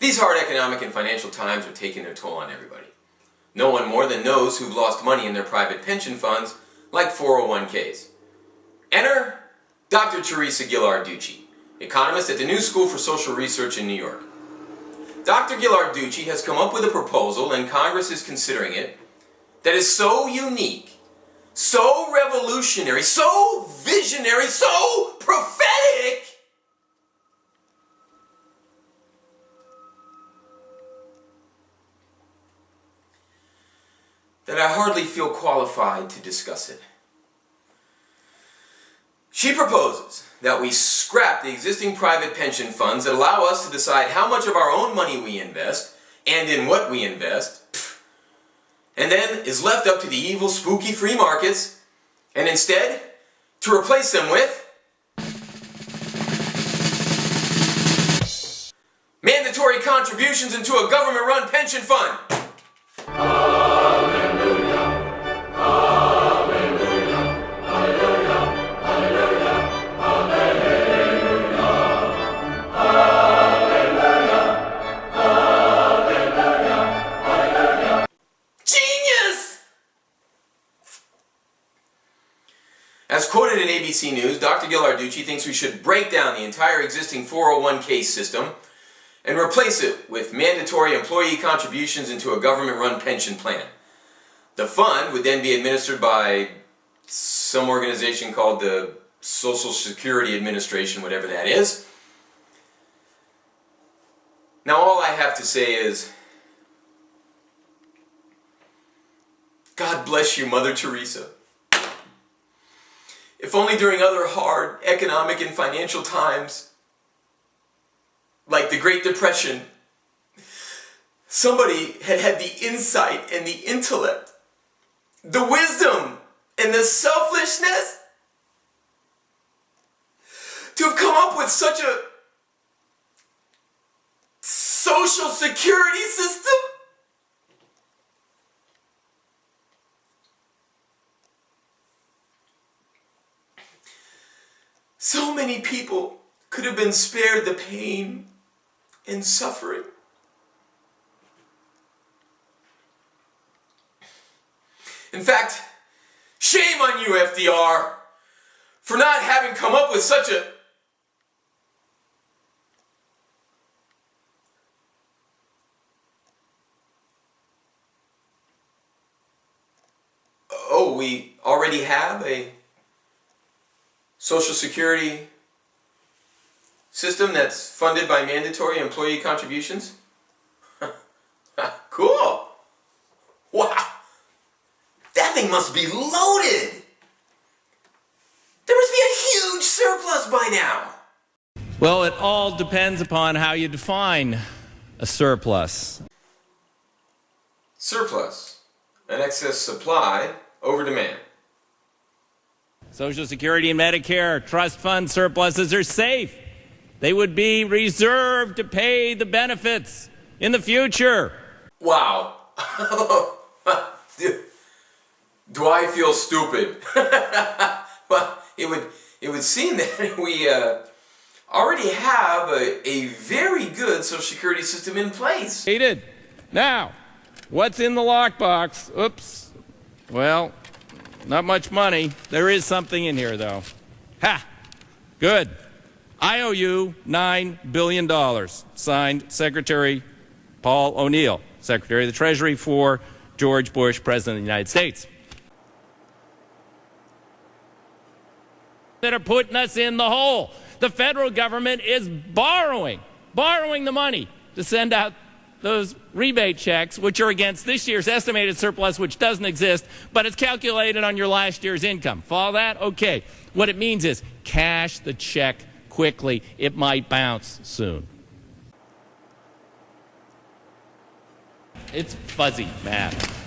These hard economic and financial times are taking their toll on everybody. No one more than those who've lost money in their private pension funds, like 401ks. Enter Dr. Teresa Ghilarducci, economist at the New School for Social Research in New York. Dr. Ghilarducci has come up with a proposal, and Congress is considering it, that is so unique, so revolutionary, so visionary, so prophetic, that I hardly feel qualified to discuss it. She proposes that we scrap the existing private pension funds that allow us to decide how much of our own money we invest and in what we invest, and then is left up to the evil, spooky free markets, and instead to replace them with mandatory contributions into a government-run pension fund. As quoted in ABC News, Dr. Ghilarducci thinks we should break down the entire existing 401k system and replace it with mandatory employee contributions into a government-run pension plan. The fund would then be administered by some organization called the Social Security Administration, whatever that is. Now, all I have to say is, God bless you, Mother Teresa. If only during other hard economic and financial times, like the Great Depression, somebody had had the insight and the intellect, the wisdom and the selflessness to have come up with such a social security system. So many people could have been spared the pain and suffering. In fact, shame on you, FDR, for not having come up with such a Oh, we already have a Social Security system that's funded by mandatory employee contributions? Cool! Wow! That thing must be loaded! There must be a huge surplus by now! Well, it all depends upon how you define a surplus. Surplus. An excess supply over demand. Social Security and Medicare trust fund surpluses are safe. They would be reserved to pay the benefits in the future. Wow. Do I feel stupid? Well, it would seem that we already have a very good Social Security system in place. Now, what's in the lockbox? Oops. Well, not much money. There is something in here, though. Ha! Good. I owe you $9 billion. Signed, Secretary Paul O'Neill, Secretary of the Treasury for George Bush, President of the United States. That are putting us in the hole. The federal government is borrowing the money to send out those rebate checks, which are against this year's estimated surplus, which doesn't exist, but it's calculated on your last year's income. Follow that? Okay. What it means is cash the check quickly. It might bounce soon. It's fuzzy math.